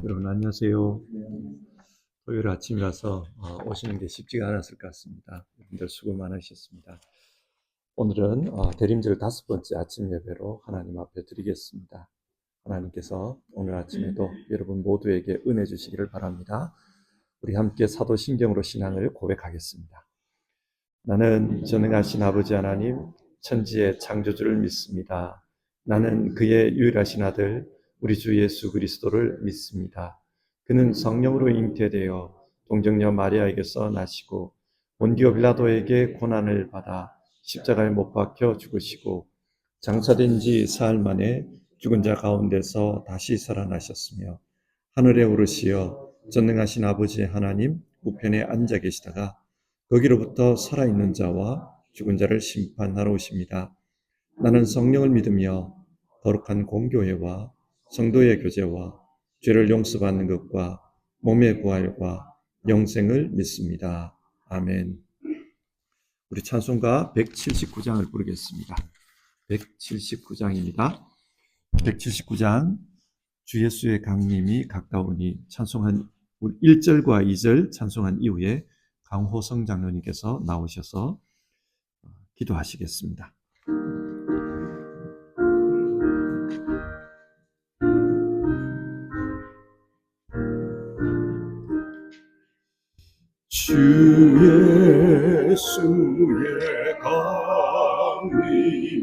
여러분 안녕하세요. 토요일 아침이라서 오시는 게 쉽지가 않았을 것 같습니다. 여러분들 수고 많으셨습니다. 오늘은 대림절 5번째 아침 예배로 하나님 앞에 드리겠습니다. 하나님께서 오늘 아침에도 여러분 모두에게 은혜 주시기를 바랍니다. 우리 함께 사도신경으로 신앙을 고백하겠습니다. 나는 전능하신 아버지 하나님, 천지의 창조주를 믿습니다. 나는 그의 유일하신 아들, 우리 주 예수 그리스도를 믿습니다. 그는 성령으로 잉태되어 동정녀 마리아에게서 나시고 본디오 빌라도에게 고난을 받아 십자가에 못 박혀 죽으시고 장사된 지 사흘 만에 죽은 자 가운데서 다시 살아나셨으며 하늘에 오르시어 전능하신 아버지 하나님 우편에 앉아 계시다가 거기로부터 살아있는 자와 죽은 자를 심판하러 오십니다. 나는 성령을 믿으며 거룩한 공교회와 성도의 교제와 죄를 용서받는 것과 몸의 부활과 영생을 믿습니다. 아멘. 우리 찬송가 179장을 부르겠습니다. 179장입니다. 179장 주 예수의 강림이 가까우니 찬송한 1절과 2절 찬송한 이후에 강호성 장로님께서 나오셔서 기도하시겠습니다. 주 예수의 강림이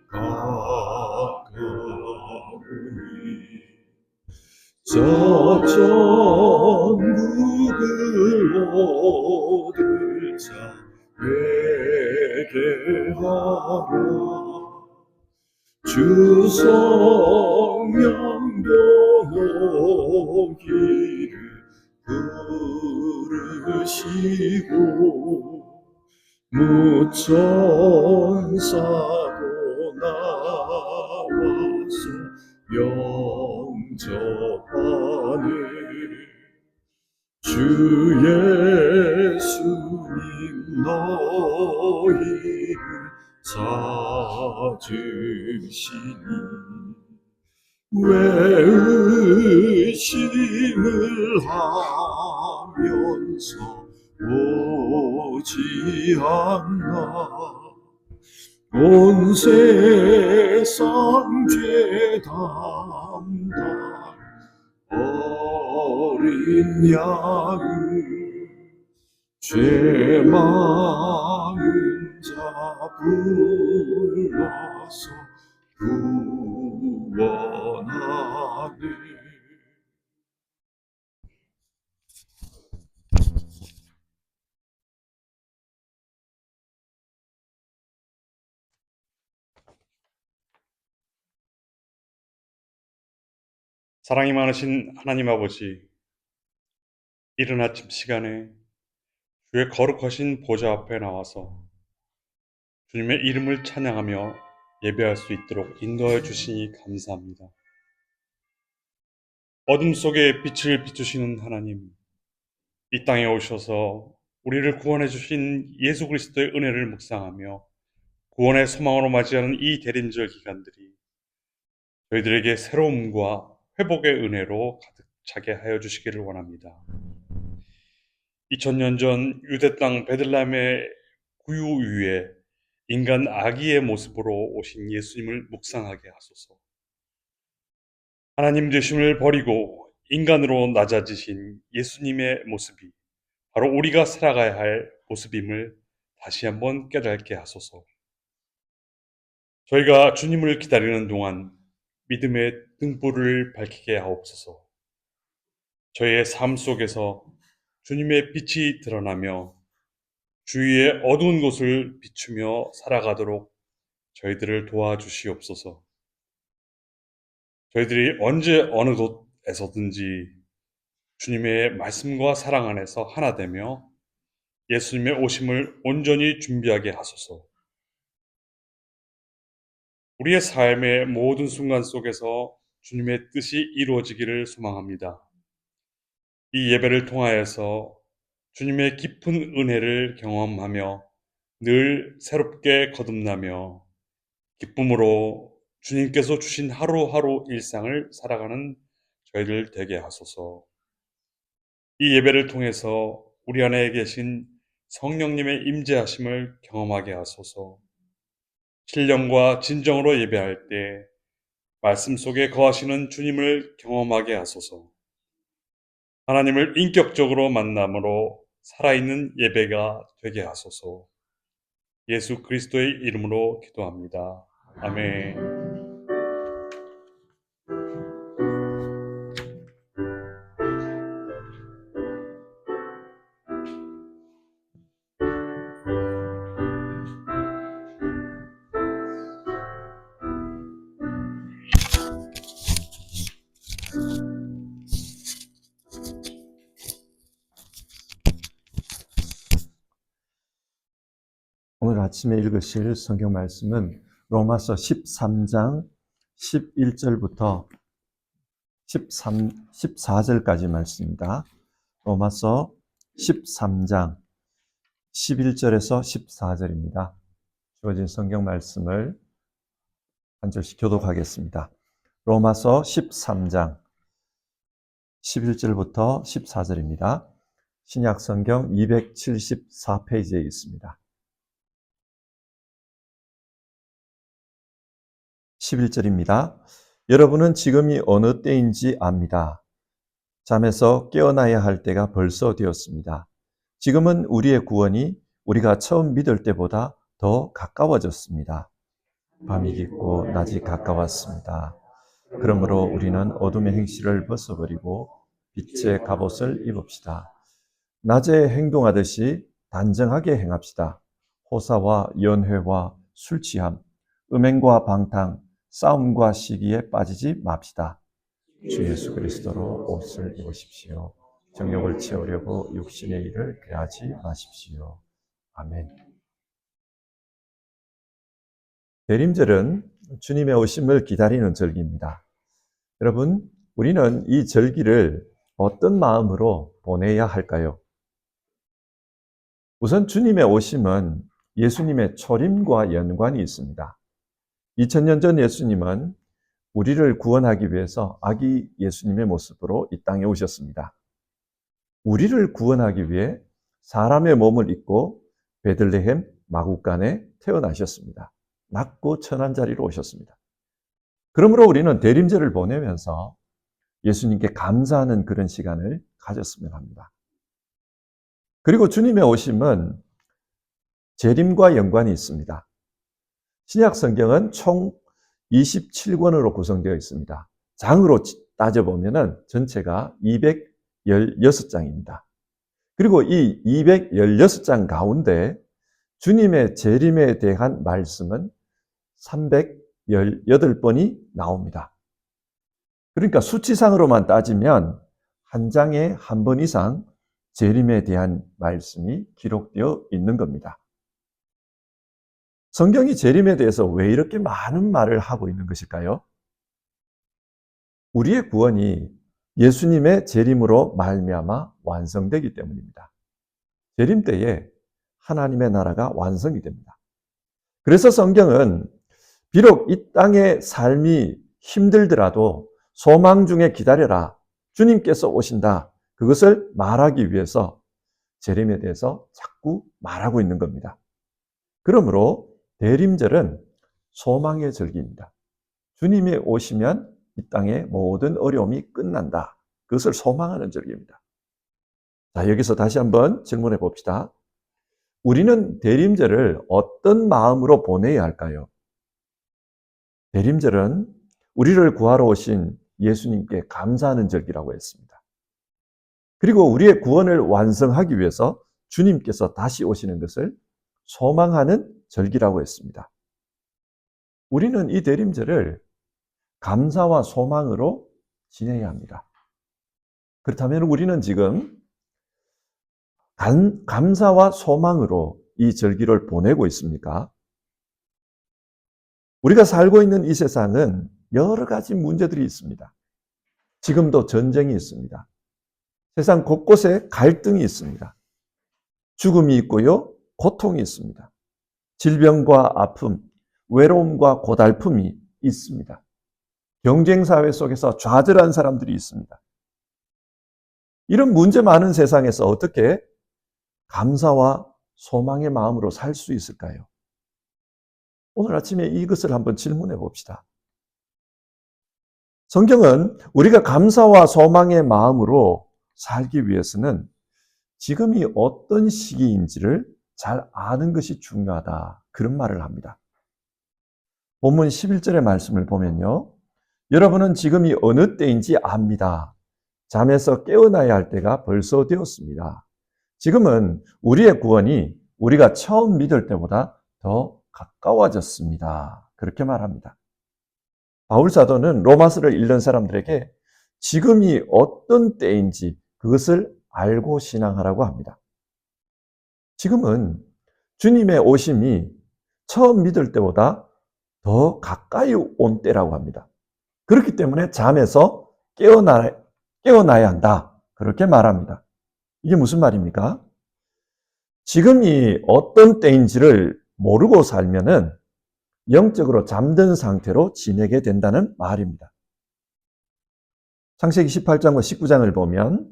가까우니 저 천국을 얻을 자 회개하라. 주 성령도 너희를 부르시고 무천사도 나와서 영접하네. 주 예수님 너희를 찾으시니 왜 의심을 하면서 오지 않나. 온 세상 죄 담당 어린 양을 죄 많은 자 불러서 구원하네. 사랑이 많으신 하나님 아버지, 이른 아침 시간에 주의 거룩하신 보좌 앞에 나와서 주님의 이름을 찬양하며 예배할 수 있도록 인도하여 주시니 감사합니다. 어둠 속에 빛을 비추시는 하나님, 이 땅에 오셔서 우리를 구원해 주신 예수 그리스도의 은혜를 묵상하며 구원의 소망으로 맞이하는 이 대림절 기간들이 저희들에게 새로움과 회복의 은혜로 가득 차게 하여 주시기를 원합니다. 2000년 전 유대 땅 베들레헴의 구유 위에 인간 아기의 모습으로 오신 예수님을 묵상하게 하소서. 하나님 되심을 버리고 인간으로 낮아지신 예수님의 모습이 바로 우리가 살아가야 할 모습임을 다시 한번 깨닫게 하소서. 저희가 주님을 기다리는 동안 믿음의 등불을 밝히게 하옵소서. 저희의 삶 속에서 주님의 빛이 드러나며 주위의 어두운 곳을 비추며 살아가도록 저희들을 도와주시옵소서. 저희들이 언제 어느 곳에서든지 주님의 말씀과 사랑 안에서 하나 되며 예수님의 오심을 온전히 준비하게 하소서. 우리의 삶의 모든 순간 속에서 주님의 뜻이 이루어지기를 소망합니다. 이 예배를 통하여서 주님의 깊은 은혜를 경험하며 늘 새롭게 거듭나며 기쁨으로 주님께서 주신 하루하루 일상을 살아가는 저희를 되게 하소서. 이 예배를 통해서 우리 안에 계신 성령님의 임재하심을 경험하게 하소서. 신령과 진정으로 예배할 때 말씀 속에 거하시는 주님을 경험하게 하소서. 하나님을 인격적으로 만남으로 살아있는 예배가 되게 하소서. 예수 그리스도의 이름으로 기도합니다. 아멘. 오늘 아침에 읽으실 성경 말씀은 로마서 13장 11절부터 14절까지 말씀입니다. 로마서 13장 11절에서 14절입니다. 주어진 성경 말씀을 한 절씩 교독하겠습니다. 로마서 13장 11절부터 14절입니다. 신약 성경 274페이지에 있습니다. 11절입니다. 여러분은 지금이 어느 때인지 압니다. 잠에서 깨어나야 할 때가 벌써 되었습니다. 지금은 우리의 구원이 우리가 처음 믿을 때보다 더 가까워졌습니다. 밤이 깊고 낮이 가까웠습니다. 그러므로 우리는 어둠의 행실을 벗어버리고 빛의 갑옷을 입읍시다. 낮에 행동하듯이 단정하게 행합시다. 호사와 연회와 술 취함, 음행과 방탕, 싸움과 시기에 빠지지 맙시다. 주 예수 그리스도로 옷을 입으십시오. 정욕을 채우려고 육신의 일을 괴하지 마십시오. 아멘. 대림절은 주님의 오심을 기다리는 절기입니다. 여러분, 우리는 이 절기를 어떤 마음으로 보내야 할까요? 우선 주님의 오심은 예수님의 초림과 연관이 있습니다. 2000년 전 예수님은 우리를 구원하기 위해서 아기 예수님의 모습으로 이 땅에 오셨습니다. 우리를 구원하기 위해 사람의 몸을 입고 베들레헴 마구간에 태어나셨습니다. 낮고 천한 자리로 오셨습니다. 그러므로 우리는 대림절을 보내면서 예수님께 감사하는 그런 시간을 가졌으면 합니다. 그리고 주님의 오심은 재림과 연관이 있습니다. 신약 성경은 총 27권으로 구성되어 있습니다. 장으로 따져보면 전체가 216장입니다. 그리고 이 216장 가운데 주님의 재림에 대한 말씀은 318번이 나옵니다. 그러니까 수치상으로만 따지면 한 장에 한 번 이상 재림에 대한 말씀이 기록되어 있는 겁니다. 성경이 재림에 대해서 왜 이렇게 많은 말을 하고 있는 것일까요? 우리의 구원이 예수님의 재림으로 말미암아 완성되기 때문입니다. 재림 때에 하나님의 나라가 완성이 됩니다. 그래서 성경은 비록 이 땅의 삶이 힘들더라도 소망 중에 기다려라. 주님께서 오신다. 그것을 말하기 위해서 재림에 대해서 자꾸 말하고 있는 겁니다. 그러므로 대림절은 소망의 절기입니다. 주님이 오시면 이 땅의 모든 어려움이 끝난다. 그것을 소망하는 절기입니다. 자, 여기서 다시 한번 질문해 봅시다. 우리는 대림절을 어떤 마음으로 보내야 할까요? 대림절은 우리를 구하러 오신 예수님께 감사하는 절기라고 했습니다. 그리고 우리의 구원을 완성하기 위해서 주님께서 다시 오시는 것을 소망하는 절기라고 했습니다. 우리는 이 대림절을 감사와 소망으로 지내야 합니다. 그렇다면 우리는 지금 감사와 소망으로 이 절기를 보내고 있습니까? 우리가 살고 있는 이 세상은 여러 가지 문제들이 있습니다. 지금도 전쟁이 있습니다. 세상 곳곳에 갈등이 있습니다. 죽음이 있고요, 고통이 있습니다. 질병과 아픔, 외로움과 고달픔이 있습니다. 경쟁사회 속에서 좌절한 사람들이 있습니다. 이런 문제 많은 세상에서 어떻게 감사와 소망의 마음으로 살 수 있을까요? 오늘 아침에 이것을 한번 질문해 봅시다. 성경은 우리가 감사와 소망의 마음으로 살기 위해서는 지금이 어떤 시기인지를 잘 아는 것이 중요하다. 그런 말을 합니다. 본문 11절의 말씀을 보면요. 여러분은 지금이 어느 때인지 압니다. 잠에서 깨어나야 할 때가 벌써 되었습니다. 지금은 우리의 구원이 우리가 처음 믿을 때보다 더 가까워졌습니다. 그렇게 말합니다. 바울 사도는 로마서를 읽는 사람들에게 지금이 어떤 때인지 그것을 알고 신앙하라고 합니다. 지금은 주님의 오심이 처음 믿을 때보다 더 가까이 온 때라고 합니다. 그렇기 때문에 잠에서 깨어나야 한다. 그렇게 말합니다. 이게 무슨 말입니까? 지금이 어떤 때인지를 모르고 살면은 영적으로 잠든 상태로 지내게 된다는 말입니다. 창세기 18장과 19장을 보면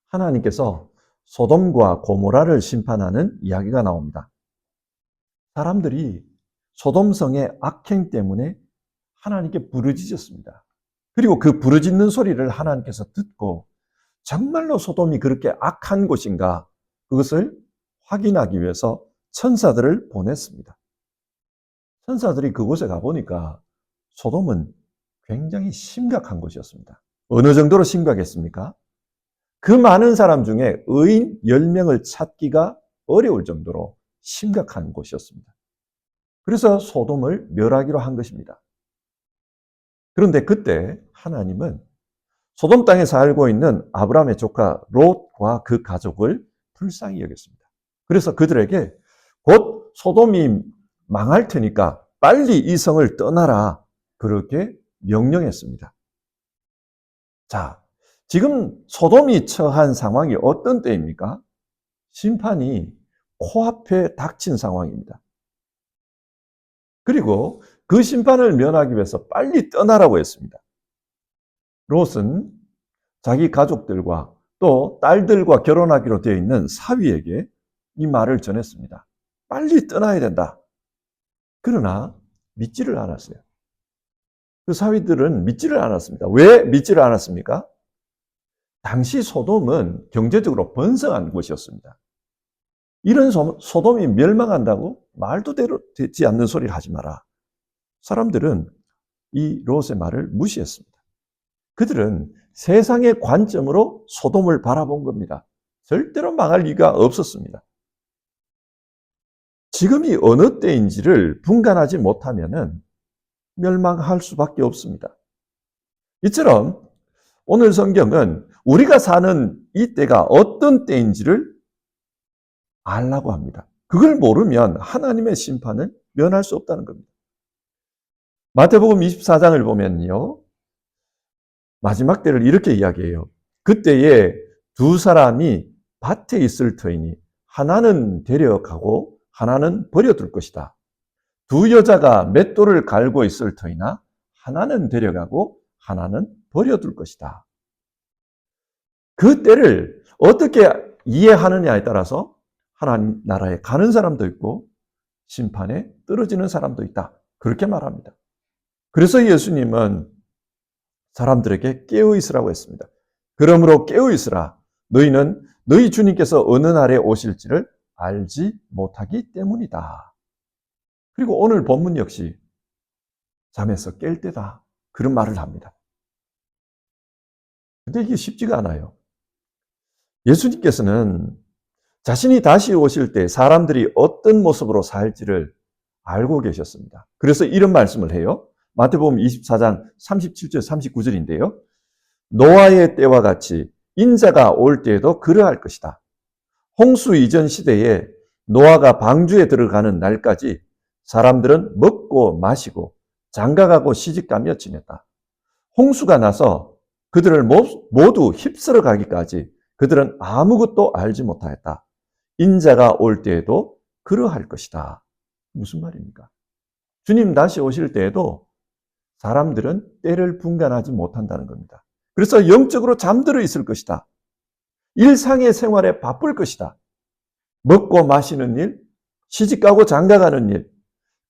하나님께서 소돔과 고모라를 심판하는 이야기가 나옵니다. 사람들이 소돔성의 악행 때문에 하나님께 부르짖었습니다. 그리고 그 부르짖는 소리를 하나님께서 듣고 정말로 소돔이 그렇게 악한 곳인가 그것을 확인하기 위해서 천사들을 보냈습니다. 천사들이 그곳에 가보니까 소돔은 굉장히 심각한 곳이었습니다. 어느 정도로 심각했습니까? 그 많은 사람 중에 의인 10명을 찾기가 어려울 정도로 심각한 곳이었습니다. 그래서 소돔을 멸하기로 한 것입니다. 그런데 그때 하나님은 소돔 땅에 살고 있는 아브라함의 조카 롯과 그 가족을 불쌍히 여겼습니다. 그래서 그들에게 곧 소돔이 망할 테니까 빨리 이 성을 떠나라. 그렇게 명령했습니다. 자, 지금 소돔이 처한 상황이 어떤 때입니까? 심판이 코앞에 닥친 상황입니다. 그리고 그 심판을 면하기 위해서 빨리 떠나라고 했습니다. 롯은 자기 가족들과 또 딸들과 결혼하기로 되어 있는 사위에게 이 말을 전했습니다. 빨리 떠나야 된다. 그러나 믿지를 않았어요. 그 사위들은 믿지를 않았습니다. 왜 믿지를 않았습니까? 당시 소돔은 경제적으로 번성한 곳이었습니다. 이런 소돔이 멸망한다고 말도 되지 않는 소리를 하지 마라. 사람들은 이 롯의 말을 무시했습니다. 그들은 세상의 관점으로 소돔을 바라본 겁니다. 절대로 망할 리가 없었습니다. 지금이 어느 때인지를 분간하지 못하면은 멸망할 수밖에 없습니다. 이처럼 오늘 성경은 우리가 사는 이 때가 어떤 때인지를 알라고 합니다. 그걸 모르면 하나님의 심판을 면할 수 없다는 겁니다. 마태복음 24장을 보면요. 마지막 때를 이렇게 이야기해요. 그때에 두 사람이 밭에 있을 터이니 하나는 데려가고 하나는 버려둘 것이다. 두 여자가 맷돌을 갈고 있을 터이나 하나는 데려가고 하나는 버려둘 것이다. 그 때를 어떻게 이해하느냐에 따라서 하나님 나라에 가는 사람도 있고 심판에 떨어지는 사람도 있다. 그렇게 말합니다. 그래서 예수님은 사람들에게 깨어있으라고 했습니다. 그러므로 깨어있으라. 너희는 너희 주님께서 어느 날에 오실지를 알지 못하기 때문이다. 그리고 오늘 본문 역시 잠에서 깰 때다. 그런 말을 합니다. 근데 이게 쉽지가 않아요. 예수님께서는 자신이 다시 오실 때 사람들이 어떤 모습으로 살지를 알고 계셨습니다. 그래서 이런 말씀을 해요. 마태복음 24장 37절 39절인데요. 노아의 때와 같이 인자가 올 때에도 그러할 것이다. 홍수 이전 시대에 노아가 방주에 들어가는 날까지 사람들은 먹고 마시고 장가가고 시집가며 지냈다. 홍수가 나서 그들을 모두 휩쓸어 가기까지 그들은 아무것도 알지 못하였다. 인자가 올 때에도 그러할 것이다. 무슨 말입니까? 주님 다시 오실 때에도 사람들은 때를 분간하지 못한다는 겁니다. 그래서 영적으로 잠들어 있을 것이다. 일상의 생활에 바쁠 것이다. 먹고 마시는 일, 시집가고 장가가는 일,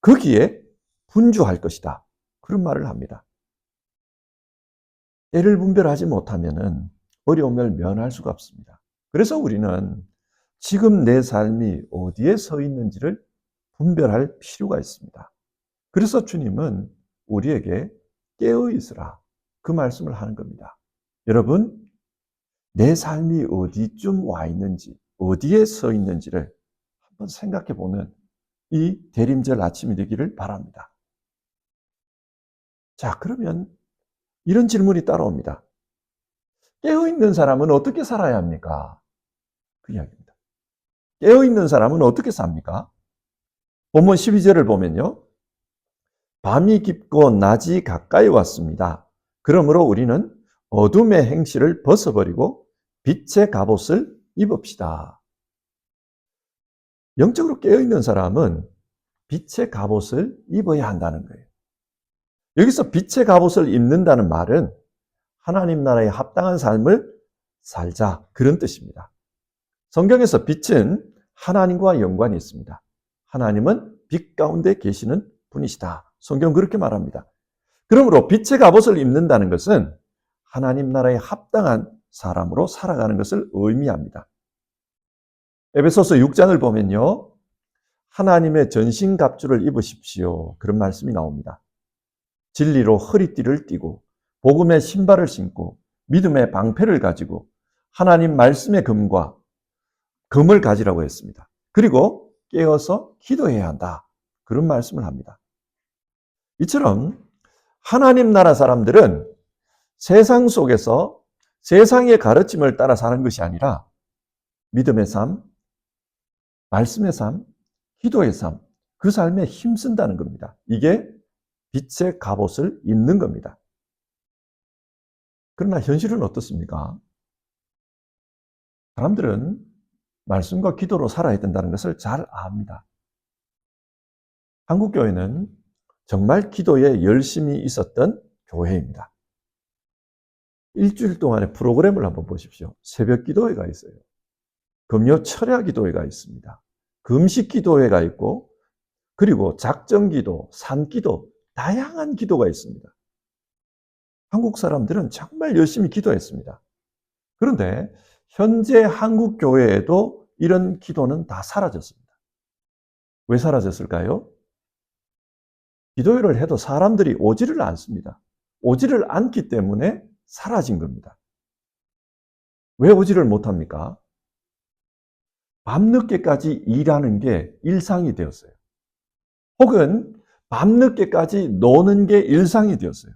거기에 분주할 것이다. 그런 말을 합니다. 때를 분별하지 못하면 어려움을 면할 수가 없습니다. 그래서 우리는 지금 내 삶이 어디에 서 있는지를 분별할 필요가 있습니다. 그래서 주님은 우리에게 깨어 있으라 그 말씀을 하는 겁니다. 여러분, 내 삶이 어디쯤 와 있는지, 어디에 서 있는지를 한번 생각해 보는 이 대림절 아침이 되기를 바랍니다. 자, 그러면 이런 질문이 따라옵니다. 깨어있는 사람은 어떻게 살아야 합니까? 그 이야기입니다. 깨어있는 사람은 어떻게 삽니까? 본문 12절을 보면요. 밤이 깊고 낮이 가까이 왔습니다. 그러므로 우리는 어둠의 행실을 벗어버리고 빛의 갑옷을 입읍시다. 영적으로 깨어있는 사람은 빛의 갑옷을 입어야 한다는 거예요. 여기서 빛의 갑옷을 입는다는 말은 하나님 나라에 합당한 삶을 살자, 그런 뜻입니다. 성경에서 빛은 하나님과 연관이 있습니다. 하나님은 빛 가운데 계시는 분이시다. 성경 그렇게 말합니다. 그러므로 빛의 갑옷을 입는다는 것은 하나님 나라에 합당한 사람으로 살아가는 것을 의미합니다. 에베소서 6장을 보면요. 하나님의 전신갑주를 입으십시오. 그런 말씀이 나옵니다. 진리로 허리띠를 띠고 복음의 신발을 신고 믿음의 방패를 가지고 하나님 말씀의 금을 가지라고 했습니다. 그리고 깨어서 기도해야 한다. 그런 말씀을 합니다. 이처럼 하나님 나라 사람들은 세상 속에서 세상의 가르침을 따라 사는 것이 아니라 믿음의 삶, 말씀의 삶, 기도의 삶, 그 삶에 힘쓴다는 겁니다. 이게 빛의 갑옷을 입는 겁니다. 그러나 현실은 어떻습니까? 사람들은 말씀과 기도로 살아야 된다는 것을 잘 압니다. 한국교회는 정말 기도에 열심히 있었던 교회입니다. 일주일 동안의 프로그램을 한번 보십시오. 새벽 기도회가 있어요. 금요 철야 기도회가 있습니다. 금식 기도회가 있고, 그리고 작정 기도, 산 기도, 다양한 기도가 있습니다. 한국 사람들은 정말 열심히 기도했습니다. 그런데 현재 한국 교회에도 이런 기도는 다 사라졌습니다. 왜 사라졌을까요? 기도회를 해도 사람들이 오지를 않습니다. 오지를 않기 때문에 사라진 겁니다. 왜 오지를 못합니까? 밤늦게까지 일하는 게 일상이 되었어요. 혹은 밤늦게까지 노는 게 일상이 되었어요.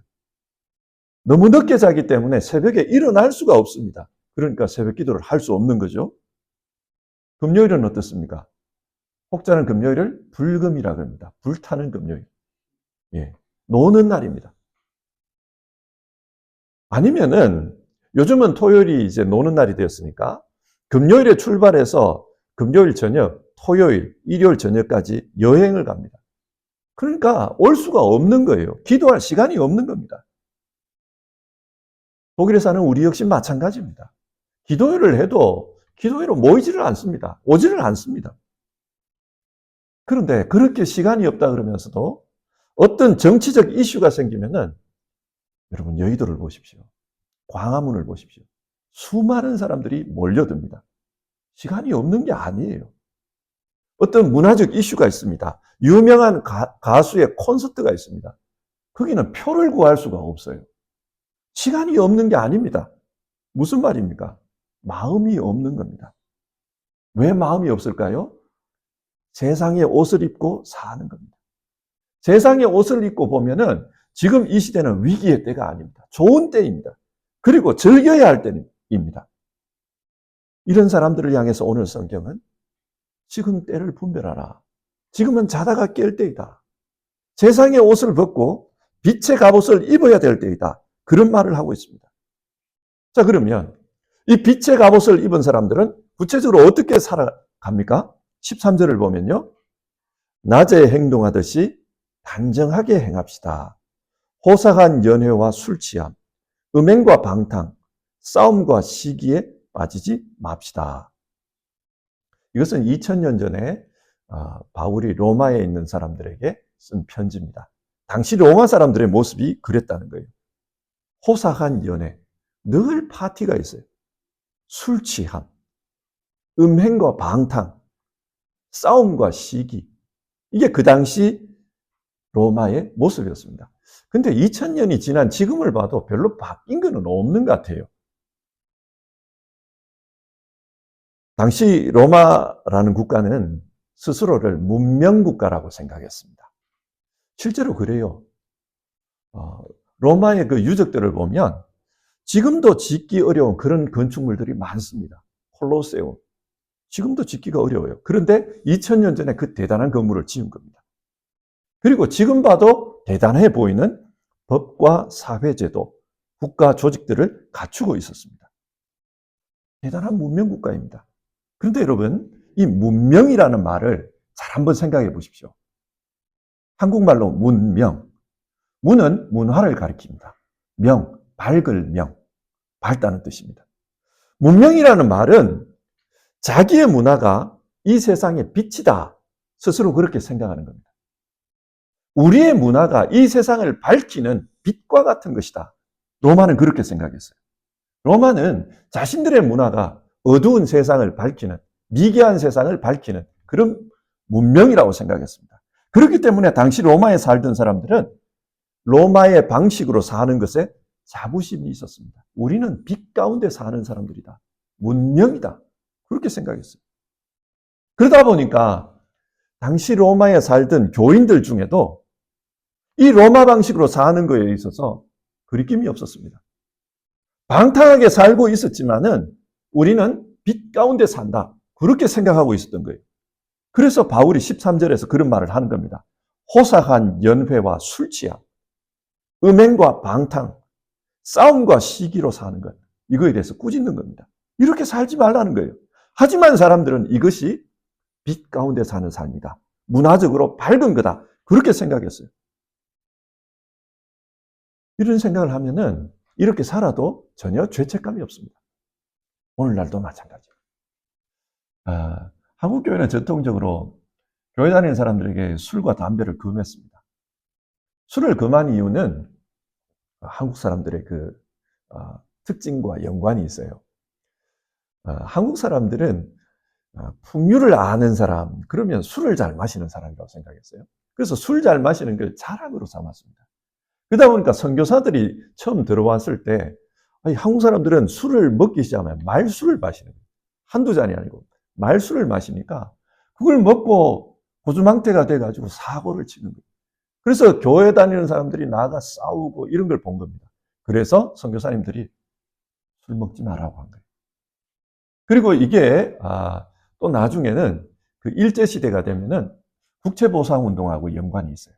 너무 늦게 자기 때문에 새벽에 일어날 수가 없습니다. 그러니까 새벽 기도를 할 수 없는 거죠. 금요일은 어떻습니까? 혹자는 금요일을 불금이라고 합니다. 불타는 금요일. 예, 노는 날입니다. 아니면은 요즘은 토요일이 이제 노는 날이 되었으니까 금요일에 출발해서 금요일 저녁, 토요일, 일요일 저녁까지 여행을 갑니다. 그러니까 올 수가 없는 거예요. 기도할 시간이 없는 겁니다. 독일에 사는 우리 역시 마찬가지입니다. 기도회를 해도 기도회로 모이지를 않습니다. 오지를 않습니다. 그런데 그렇게 시간이 없다 그러면서도 어떤 정치적 이슈가 생기면은 여러분 여의도를 보십시오. 광화문을 보십시오. 수많은 사람들이 몰려듭니다. 시간이 없는 게 아니에요. 어떤 문화적 이슈가 있습니다. 유명한 가수의 콘서트가 있습니다. 거기는 표를 구할 수가 없어요. 시간이 없는 게 아닙니다. 무슨 말입니까? 마음이 없는 겁니다. 왜 마음이 없을까요? 세상의 옷을 입고 사는 겁니다. 세상의 옷을 입고 보면은 지금 이 시대는 위기의 때가 아닙니다. 좋은 때입니다. 그리고 즐겨야 할 때입니다. 이런 사람들을 향해서 오늘 성경은 지금 때를 분별하라. 지금은 자다가 깰 때이다. 세상의 옷을 벗고 빛의 갑옷을 입어야 될 때이다. 그런 말을 하고 있습니다. 자, 그러면 이 빛의 갑옷을 입은 사람들은 구체적으로 어떻게 살아갑니까? 13절을 보면요. 낮에 행동하듯이 단정하게 행합시다. 호삭한 연회와 술 취함, 음행과 방탕, 싸움과 시기에 빠지지 맙시다. 이것은 2000년 전에 바울이 로마에 있는 사람들에게 쓴 편지입니다. 당시 로마 사람들의 모습이 그랬다는 거예요. 호삭한 연회, 늘 파티가 있어요. 술 취함, 음행과 방탕, 싸움과 시기. 이게 그 당시 로마의 모습이었습니다. 근데 2000년이 지난 지금을 봐도 별로 바뀐 건 없는 것 같아요. 당시 로마라는 국가는 스스로를 문명국가라고 생각했습니다. 실제로 그래요. 로마의 그 유적들을 보면 지금도 짓기 어려운 그런 건축물들이 많습니다. 콜로세움. 지금도 짓기가 어려워요. 그런데 2000년 전에 그 대단한 건물을 지은 겁니다. 그리고 지금 봐도 대단해 보이는 법과 사회제도, 국가 조직들을 갖추고 있었습니다. 대단한 문명국가입니다. 그런데 여러분, 이 문명이라는 말을 잘 한번 생각해 보십시오. 한국말로 문명. 문은 문화를 가리킵니다. 명, 밝을 명, 밝다는 뜻입니다. 문명이라는 말은 자기의 문화가 이 세상의 빛이다. 스스로 그렇게 생각하는 겁니다. 우리의 문화가 이 세상을 밝히는 빛과 같은 것이다. 로마는 그렇게 생각했어요. 로마는 자신들의 문화가 어두운 세상을 밝히는, 미개한 세상을 밝히는 그런 문명이라고 생각했습니다. 그렇기 때문에 당시 로마에 살던 사람들은 로마의 방식으로 사는 것에 자부심이 있었습니다. 우리는 빛 가운데 사는 사람들이다. 문명이다. 그렇게 생각했어요. 그러다 보니까 당시 로마에 살던 교인들 중에도 이 로마 방식으로 사는 거에 있어서 거리낌이 없었습니다. 방탕하게 살고 있었지만은 우리는 빛 가운데 산다. 그렇게 생각하고 있었던 거예요. 그래서 바울이 13절에서 그런 말을 하는 겁니다. 호삭한 연회와 술 취함, 음행과 방탕, 싸움과 시기로 사는 것. 이거에 대해서 꾸짖는 겁니다. 이렇게 살지 말라는 거예요. 하지만 사람들은 이것이 빛 가운데 사는 삶이다. 문화적으로 밝은 거다. 그렇게 생각했어요. 이런 생각을 하면은 이렇게 살아도 전혀 죄책감이 없습니다. 오늘날도 마찬가지예요. 한국 교회는 전통적으로 교회 다니는 사람들에게 술과 담배를 금했습니다. 술을 금한 이유는 한국 사람들의 그 특징과 연관이 있어요. 한국 사람들은 풍류를 아는 사람, 그러면 술을 잘 마시는 사람이라고 생각했어요. 그래서 술 잘 마시는 걸 자랑으로 삼았습니다. 그러다 보니까 선교사들이 처음 들어왔을 때 한국 사람들은 술을 먹기 시작하면 말술을 마시는 거예요. 한두 잔이 아니고 말술을 마시니까 그걸 먹고 고주망태가 돼가지고 사고를 치는 거예요. 그래서 교회 다니는 사람들이 나가 싸우고 이런 걸 본 겁니다. 그래서 선교사님들이 술 먹지 말라고 한 거예요. 그리고 이게 또 나중에는 그 일제시대가 되면은 국채보상운동하고 연관이 있어요.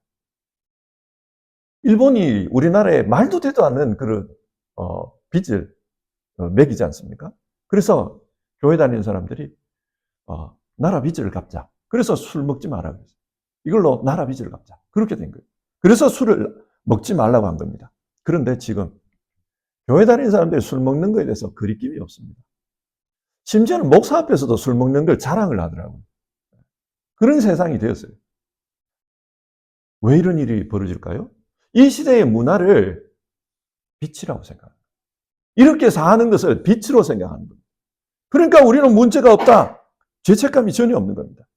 일본이 우리나라에 말도 되도 않는 그런 빚을 매기지 않습니까? 그래서 교회 다니는 사람들이 나라 빚을 갚자. 그래서 술 먹지 말라고 했어요. 이걸로 나라 빚을 갚자. 그렇게 된 거예요. 그래서 술을 먹지 말라고 한 겁니다. 그런데 지금 교회 다니는 사람들이 술 먹는 거에 대해서 거리낌이 없습니다. 심지어는 목사 앞에서도 술 먹는 걸 자랑을 하더라고요. 그런 세상이 되었어요. 왜 이런 일이 벌어질까요? 이 시대의 문화를 빛이라고 생각합니다. 이렇게 사는 것을 빛으로 생각하는 겁니다. 그러니까 우리는 문제가 없다. 죄책감이 전혀 없는 겁니다.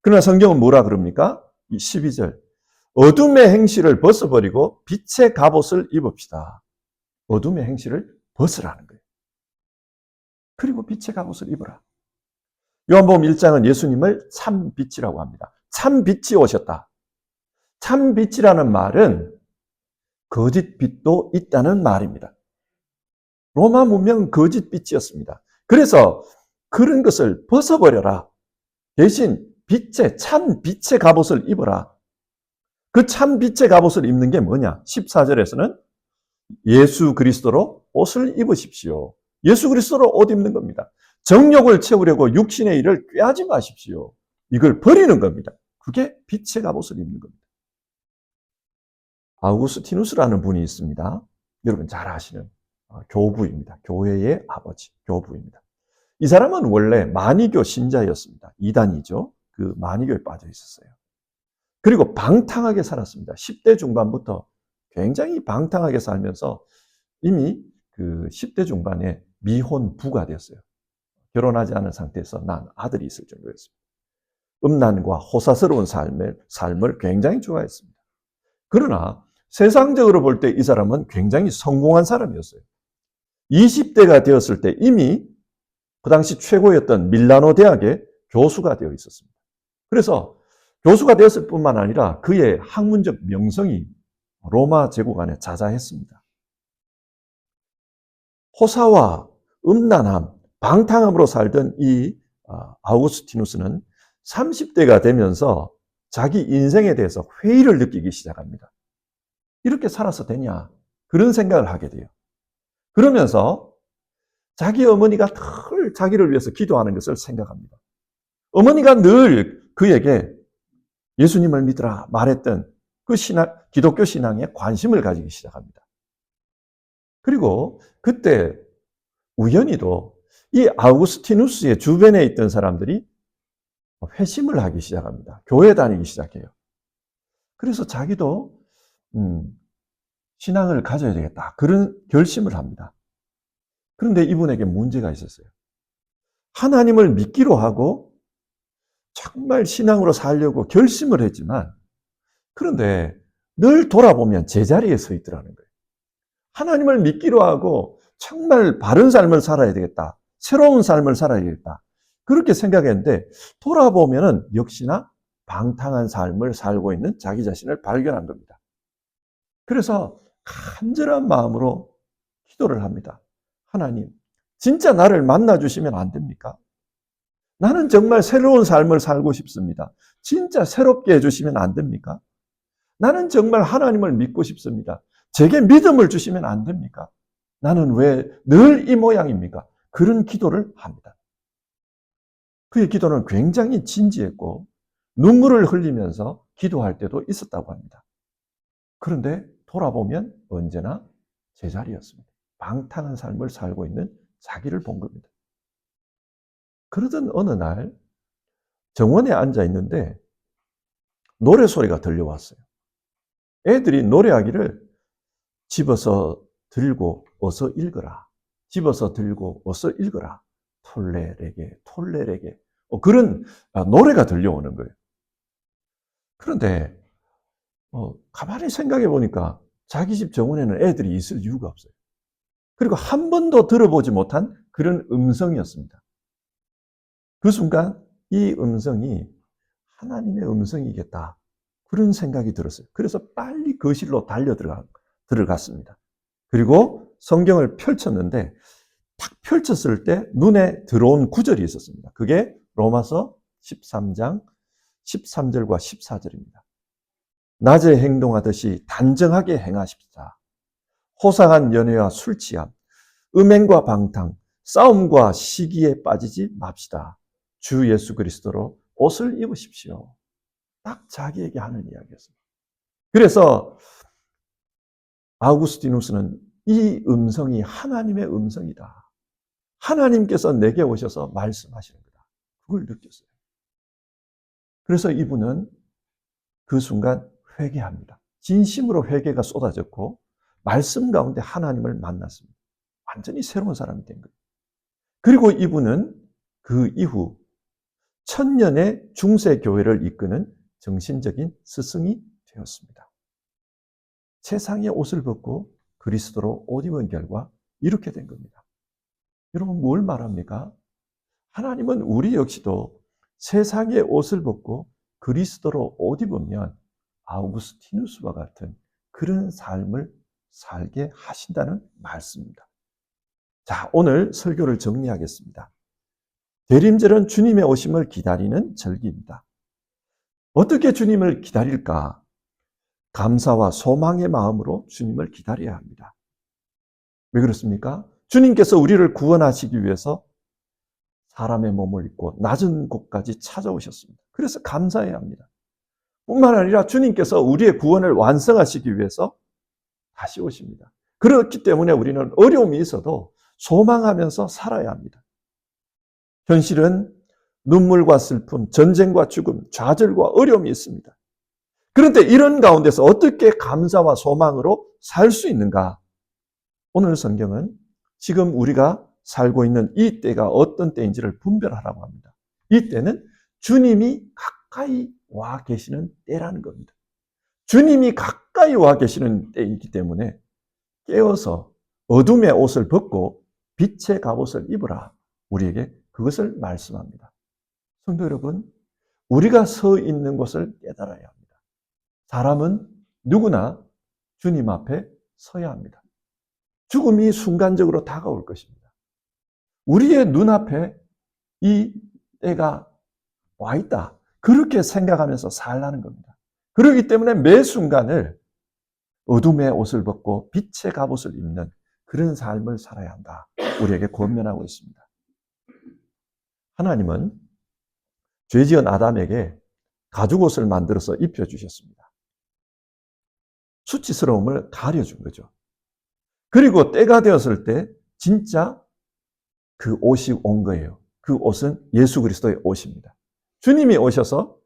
그러나 성경은 뭐라 그럽니까? 12절. 어둠의 행실을 벗어버리고 빛의 갑옷을 입읍시다. 어둠의 행실을 벗으라는 거예요. 그리고 빛의 갑옷을 입어라. 요한복음 1장은 예수님을 참 빛이라고 합니다. 참 빛이 오셨다. 참 빛이라는 말은 거짓 빛도 있다는 말입니다. 로마 문명은 거짓 빛이었습니다. 그래서 그런 것을 벗어버려라. 대신 참 빛의 갑옷을 입어라. 그 참 빛의 갑옷을 입는 게 뭐냐? 14절에서는 예수 그리스도로 옷을 입으십시오. 예수 그리스도로 옷 입는 겁니다. 정욕을 채우려고 육신의 일을 꾀하지 마십시오. 이걸 버리는 겁니다. 그게 빛의 갑옷을 입는 겁니다. 아우구스티누스라는 분이 있습니다. 여러분 잘 아시는 교부입니다. 교회의 아버지, 교부입니다. 이 사람은 원래 마니교 신자였습니다. 이단이죠. 그 마니교에 빠져 있었어요. 그리고 방탕하게 살았습니다. 10대 중반부터 굉장히 방탕하게 살면서 이미 그 10대 중반에 미혼 부가 되었어요. 결혼하지 않은 상태에서 난 아들이 있을 정도였습니다. 음란과 호사스러운 삶을 굉장히 좋아했습니다. 그러나 세상적으로 볼 때 이 사람은 굉장히 성공한 사람이었어요. 20대가 되었을 때 이미 그 당시 최고였던 밀라노 대학의 교수가 되어 있었습니다. 그래서 교수가 되었을 뿐만 아니라 그의 학문적 명성이 로마 제국 안에 자자했습니다. 호사와 음란함, 방탕함으로 살던 이 아우구스티누스는 30대가 되면서 자기 인생에 대해서 회의를 느끼기 시작합니다. 이렇게 살아서 되냐? 그런 생각을 하게 돼요. 그러면서 자기 어머니가 늘 자기를 위해서 기도하는 것을 생각합니다. 어머니가 늘 그에게 예수님을 믿으라 말했던 그 기독교 신앙에 관심을 가지기 시작합니다. 그리고 그때 우연히도 이 아우구스티누스의 주변에 있던 사람들이 회심을 하기 시작합니다. 교회 다니기 시작해요. 그래서 자기도 신앙을 가져야 되겠다. 그런 결심을 합니다. 그런데 이분에게 문제가 있었어요. 하나님을 믿기로 하고 정말 신앙으로 살려고 결심을 했지만 그런데 늘 돌아보면 제자리에 서 있더라는 거예요. 하나님을 믿기로 하고 정말 바른 삶을 살아야 되겠다. 새로운 삶을 살아야 되겠다. 그렇게 생각했는데 돌아보면은 역시나 방탕한 삶을 살고 있는 자기 자신을 발견한 겁니다. 그래서 간절한 마음으로 기도를 합니다. 하나님, 진짜 나를 만나주시면 안 됩니까? 나는 정말 새로운 삶을 살고 싶습니다. 진짜 새롭게 해주시면 안 됩니까? 나는 정말 하나님을 믿고 싶습니다. 제게 믿음을 주시면 안 됩니까? 나는 왜 늘 이 모양입니까? 그런 기도를 합니다. 그의 기도는 굉장히 진지했고 눈물을 흘리면서 기도할 때도 있었다고 합니다. 그런데 돌아보면 언제나 제자리였습니다. 방탕한 삶을 살고 있는 자기를 본 겁니다. 그러던 어느 날 정원에 앉아 있는데 노래 소리가 들려왔어요. 애들이 노래하기를 집어서 들고 어서 읽어라. 집어서 들고 어서 읽어라. 톨레레게 톨레레게 그런 노래가 들려오는 거예요. 그런데 가만히 생각해 보니까 자기 집 정원에는 애들이 있을 이유가 없어요. 그리고 한 번도 들어보지 못한 그런 음성이었습니다. 그 순간 이 음성이 하나님의 음성이겠다. 그런 생각이 들었어요. 그래서 빨리 거실로 달려 들어갔습니다. 그리고 성경을 펼쳤는데 딱 펼쳤을 때 눈에 들어온 구절이 있었습니다. 그게 로마서 13장 13절과 14절입니다. 낮에 행동하듯이 단정하게 행하십시다. 호상한 연회와 술 취함, 음행과 방탕, 싸움과 시기에 빠지지 맙시다. 주 예수 그리스도로 옷을 입으십시오. 딱 자기에게 하는 이야기였습니다. 그래서 아우구스티누스는 이 음성이 하나님의 음성이다. 하나님께서 내게 오셔서 말씀하시는 거다. 그걸 느꼈어요. 그래서 이분은 그 순간 회개합니다. 진심으로 회개가 쏟아졌고 말씀 가운데 하나님을 만났습니다. 완전히 새로운 사람이 된 거예요. 그리고 이분은 그 이후 천년의 중세 교회를 이끄는 정신적인 스승이 되었습니다. 세상의 옷을 벗고 그리스도로 옷 입은 결과 이렇게 된 겁니다. 여러분 뭘 말합니까? 하나님은 우리 역시도 세상의 옷을 벗고 그리스도로 옷 입으면 아우구스티누스와 같은 그런 삶을 살게 하신다는 말씀입니다. 자, 오늘 설교를 정리하겠습니다. 대림절은 주님의 오심을 기다리는 절기입니다. 어떻게 주님을 기다릴까? 감사와 소망의 마음으로 주님을 기다려야 합니다. 왜 그렇습니까? 주님께서 우리를 구원하시기 위해서 사람의 몸을 입고 낮은 곳까지 찾아오셨습니다. 그래서 감사해야 합니다. 뿐만 아니라 주님께서 우리의 구원을 완성하시기 위해서 다시 오십니다. 그렇기 때문에 우리는 어려움이 있어도 소망하면서 살아야 합니다. 현실은 눈물과 슬픔, 전쟁과 죽음, 좌절과 어려움이 있습니다. 그런데 이런 가운데서 어떻게 감사와 소망으로 살 수 있는가? 오늘 성경은 지금 우리가 살고 있는 이 때가 어떤 때인지를 분별하라고 합니다. 이 때는 주님이 가까이 와 계시는 때라는 겁니다. 주님이 가까이 와 계시는 때이기 때문에 깨어서 어둠의 옷을 벗고 빛의 갑옷을 입으라. 우리에게 그것을 말씀합니다. 성도 여러분, 우리가 서 있는 곳을 깨달아야 합니다. 사람은 누구나 주님 앞에 서야 합니다. 죽음이 순간적으로 다가올 것입니다. 우리의 눈앞에 이 때가 와 있다. 그렇게 생각하면서 살라는 겁니다. 그렇기 때문에 매 순간을 어둠의 옷을 벗고 빛의 갑옷을 입는 그런 삶을 살아야 한다. 우리에게 권면하고 있습니다. 하나님은 죄지은 아담에게 가죽옷을 만들어서 입혀주셨습니다. 수치스러움을 가려준 거죠. 그리고 때가 되었을 때 진짜 그 옷이 온 거예요. 그 옷은 예수 그리스도의 옷입니다. 주님이 오셔서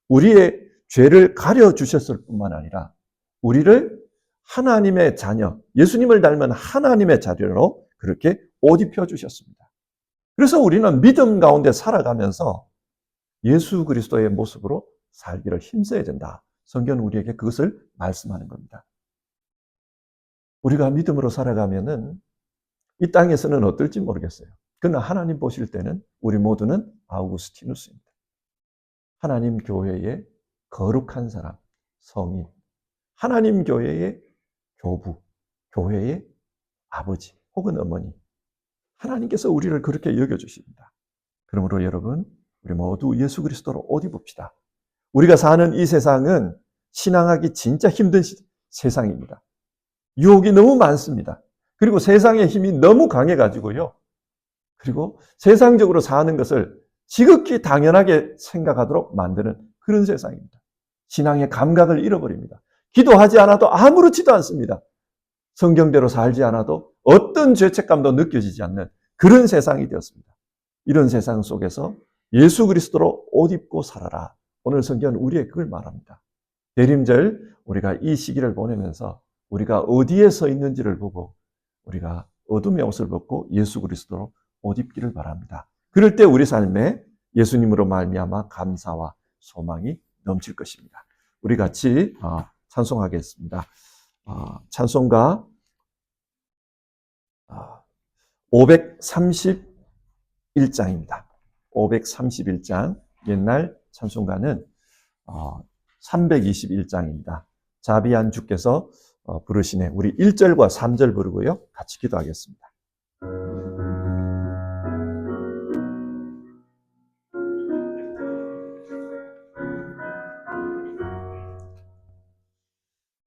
우리의 죄를 가려주셨을 뿐만 아니라 우리를 하나님의 자녀, 예수님을 닮은 하나님의 자녀로 그렇게 옷 입혀주셨습니다. 그래서 우리는 믿음 가운데 살아가면서 예수 그리스도의 모습으로 살기를 힘써야 된다. 성경은 우리에게 그것을 말씀하는 겁니다. 우리가 믿음으로 살아가면은 이 땅에서는 어떨지 모르겠어요. 그러나 하나님 보실 때는 우리 모두는 아우구스티누스입니다. 하나님 교회의 거룩한 사람, 성인, 하나님 교회의 교부, 교회의 아버지 혹은 어머니, 하나님께서 우리를 그렇게 여겨주십니다. 그러므로 여러분, 우리 모두 예수 그리스도로 옷 입읍시다. 우리가 사는 이 세상은 신앙하기 진짜 힘든 세상입니다. 유혹이 너무 많습니다. 그리고 세상의 힘이 너무 강해가지고요. 그리고 세상적으로 사는 것을 지극히 당연하게 생각하도록 만드는 그런 세상입니다. 신앙의 감각을 잃어버립니다. 기도하지 않아도 아무렇지도 않습니다. 성경대로 살지 않아도 어떤 죄책감도 느껴지지 않는 그런 세상이 되었습니다. 이런 세상 속에서 예수 그리스도로 옷 입고 살아라. 오늘 성경은 우리에게 그걸 말합니다. 대림절 우리가 이 시기를 보내면서 우리가 어디에 서 있는지를 보고 우리가 어둠의 옷을 벗고 예수 그리스도로 옷 입기를 바랍니다. 그럴 때 우리 삶에 예수님으로 말미암아 감사와 소망이 넘칠 것입니다. 우리 같이 찬송하겠습니다. 찬송가 531장입니다. 531장, 옛날 찬송가는 321장입니다. 자비한 주께서 부르시네. 우리 1절과 3절 부르고요. 같이 기도하겠습니다.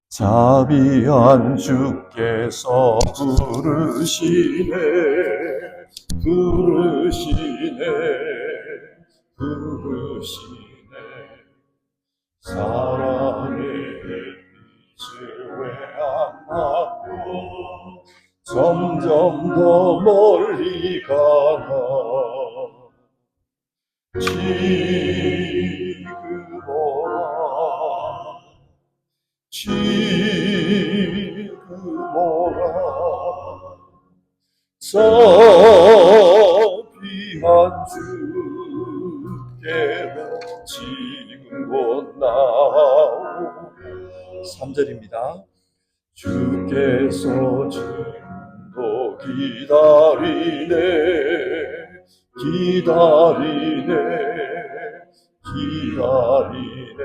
자비한 주께서 부르시네, 부르시네, 부르시네. 사랑의 빛을 왜 안 받고 점점 더 멀리 가나. 지금 오라, 지금 오라. 자비한 주께로 지금 곧 나오. 3절입니다. 주께서 지금도 기다리네, 기다리네, 기다리네.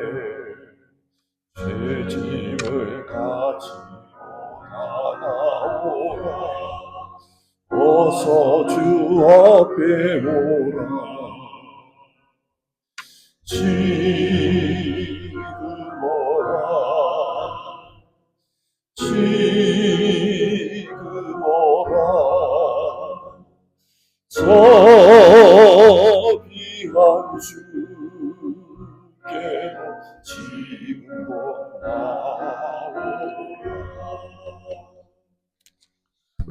죄짐을 가지고 나아오라. 어서 주 앞에 오라. 지금 오라, 지금 오라. 자비한 주께로 지금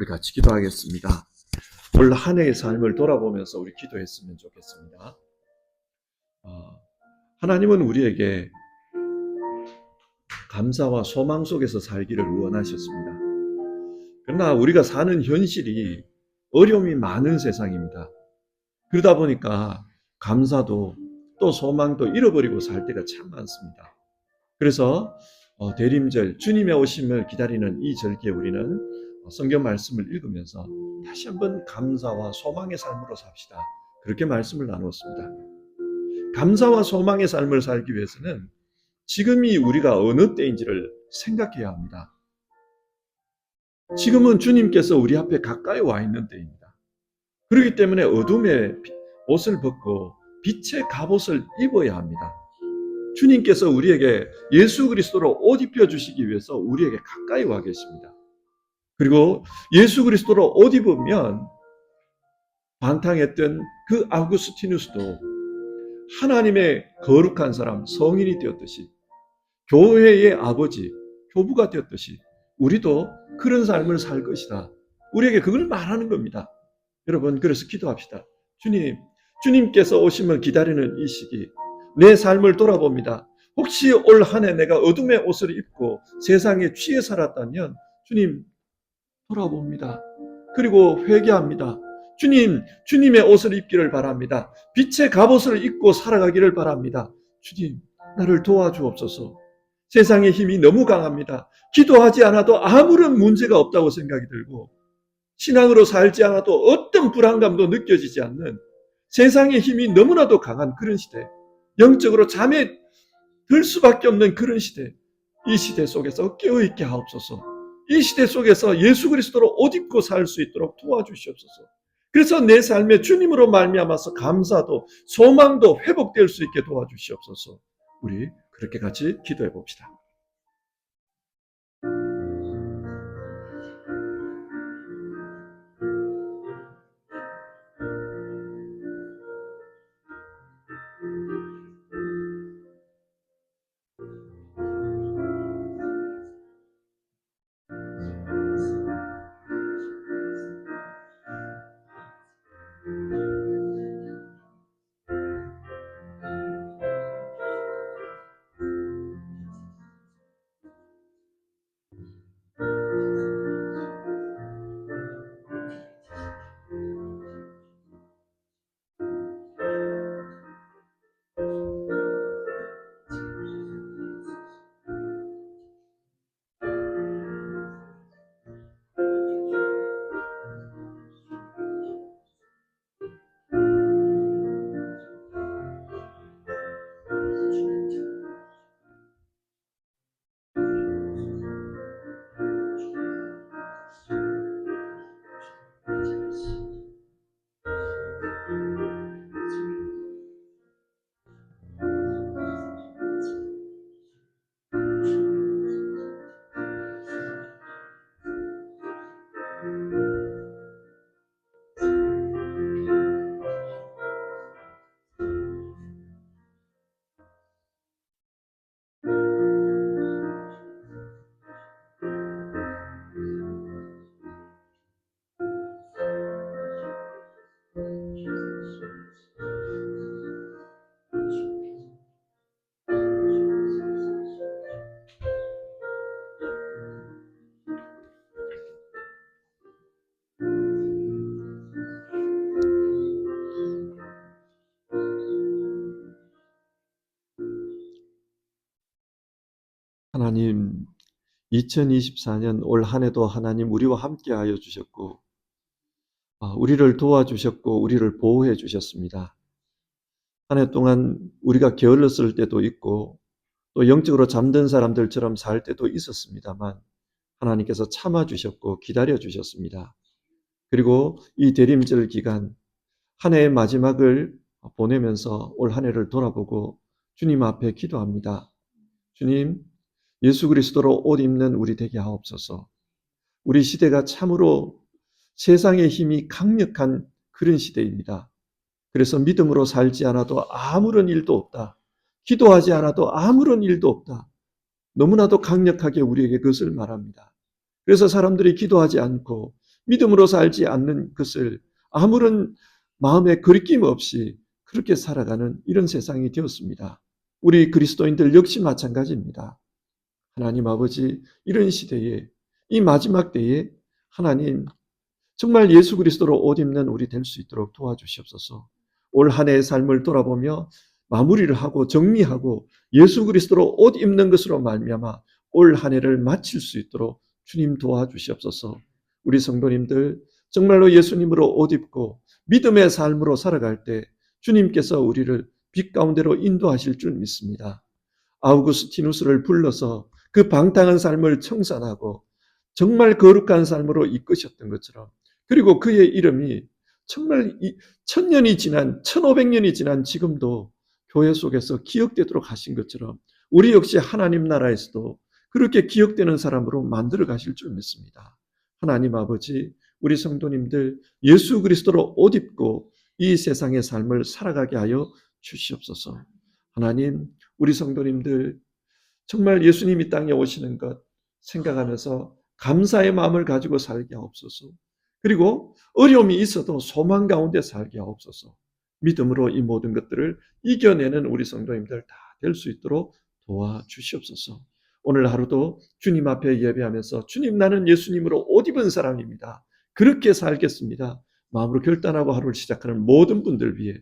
우리 같이 기도하겠습니다. 올 한 해의 삶을 돌아보면서 우리 기도했으면 좋겠습니다. 하나님은 우리에게 감사와 소망 속에서 살기를 원하셨습니다. 그러나 우리가 사는 현실이 어려움이 많은 세상입니다. 그러다 보니까 감사도 또 소망도 잃어버리고 살 때가 참 많습니다. 그래서 대림절 주님의 오심을 기다리는 이 절기에 우리는 성경 말씀을 읽으면서 다시 한번 감사와 소망의 삶으로 삽시다. 그렇게 말씀을 나누었습니다. 감사와 소망의 삶을 살기 위해서는 지금이 우리가 어느 때인지를 생각해야 합니다. 지금은 주님께서 우리 앞에 가까이 와 있는 때입니다. 그렇기 때문에 어둠의 옷을 벗고 빛의 갑옷을 입어야 합니다. 주님께서 우리에게 예수 그리스도로 옷 입혀주시기 위해서 우리에게 가까이 와 계십니다. 그리고 예수 그리스도로 옷 입으면 반탕했던 그 아우구스티누스도 하나님의 거룩한 사람, 성인이 되었듯이 교회의 아버지, 교부가 되었듯이 우리도 그런 삶을 살 것이다. 우리에게 그걸 말하는 겁니다. 여러분, 그래서 기도합시다. 주님께서 오심을 기다리는 이 시기 내 삶을 돌아봅니다. 혹시 올 한 해 내가 어둠의 옷을 입고 세상에 취해 살았다면 주님 돌아봅니다. 그리고 회개합니다. 주님의 옷을 입기를 바랍니다. 빛의 갑옷을 입고 살아가기를 바랍니다. 주님, 나를 도와주옵소서. 세상의 힘이 너무 강합니다. 기도하지 않아도 아무런 문제가 없다고 생각이 들고 신앙으로 살지 않아도 어떤 불안감도 느껴지지 않는 세상의 힘이 너무나도 강한 그런 시대, 영적으로 잠에 들 수밖에 없는 그런 시대, 이 시대 속에서 깨어있게 하옵소서. 이 시대 속에서 예수 그리스도로 옷 입고 살 수 있도록 도와주시옵소서. 그래서 내 삶에 주님으로 말미암아서 감사도 소망도 회복될 수 있게 도와주시옵소서. 우리 그렇게 같이 기도해 봅시다. 하나님, 2024년 올 한 해도 하나님 우리와 함께 하여 주셨고 우리를 도와주셨고 우리를 보호해 주셨습니다. 한 해 동안 우리가 게을렀을 때도 있고 또 영적으로 잠든 사람들처럼 살 때도 있었습니다만 하나님께서 참아주셨고 기다려주셨습니다. 그리고 이 대림절 기간 한 해의 마지막을 보내면서 올 한 해를 돌아보고 주님 앞에 기도합니다. 주님, 예수 그리스도로 옷 입는 우리 되게 하옵소서. 우리 시대가 참으로 세상의 힘이 강력한 그런 시대입니다. 그래서 믿음으로 살지 않아도 아무런 일도 없다. 기도하지 않아도 아무런 일도 없다. 너무나도 강력하게 우리에게 그것을 말합니다. 그래서 사람들이 기도하지 않고 믿음으로 살지 않는 것을 아무런 마음의 거리낌 없이 그렇게 살아가는 이런 세상이 되었습니다. 우리 그리스도인들 역시 마찬가지입니다. 하나님 아버지, 이런 시대에, 이 마지막 때에 하나님 정말 예수 그리스도로 옷 입는 우리 될 수 있도록 도와주시옵소서. 올 한 해의 삶을 돌아보며 마무리를 하고 정리하고 예수 그리스도로 옷 입는 것으로 말미암아 올 한 해를 마칠 수 있도록 주님 도와주시옵소서. 우리 성도님들 정말로 예수님으로 옷 입고 믿음의 삶으로 살아갈 때 주님께서 우리를 빛 가운데로 인도하실 줄 믿습니다. 아우구스티누스를 불러서 그 방탕한 삶을 청산하고 정말 거룩한 삶으로 이끄셨던 것처럼, 그리고 그의 이름이 정말 1000년이 지난 1500년이 지난 지금도 교회 속에서 기억되도록 하신 것처럼 우리 역시 하나님 나라에서도 그렇게 기억되는 사람으로 만들어 가실 줄 믿습니다. 하나님 아버지, 우리 성도님들 예수 그리스도로 옷 입고 이 세상의 삶을 살아가게 하여 주시옵소서. 하나님, 우리 성도님들 정말 예수님이 땅에 오시는 것 생각하면서 감사의 마음을 가지고 살게 하옵소서. 그리고 어려움이 있어도 소망 가운데 살게 하옵소서. 믿음으로 이 모든 것들을 이겨내는 우리 성도님들 다 될 수 있도록 도와주시옵소서. 오늘 하루도 주님 앞에 예배하면서 주님, 나는 예수님으로 옷 입은 사람입니다. 그렇게 살겠습니다. 마음으로 결단하고 하루를 시작하는 모든 분들 위해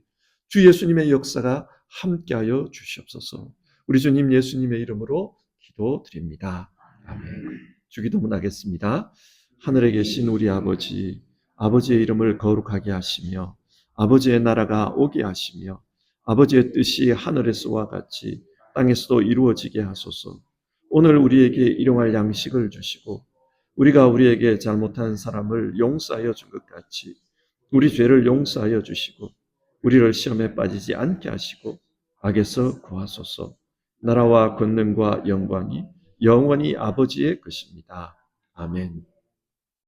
주 예수님의 역사가 함께하여 주시옵소서. 우리 주님 예수님의 이름으로 기도드립니다. 아멘. 주기도문 하겠습니다. 하늘에 계신 우리 아버지, 아버지의 이름을 거룩하게 하시며 아버지의 나라가 오게 하시며 아버지의 뜻이 하늘에서와 같이 땅에서도 이루어지게 하소서. 오늘 우리에게 일용할 양식을 주시고 우리가 우리에게 잘못한 사람을 용서하여 준 것 같이 우리 죄를 용서하여 주시고 우리를 시험에 빠지지 않게 하시고 악에서 구하소서. 나라와 권능과 영광이 영원히 아버지의 것입니다. 아멘.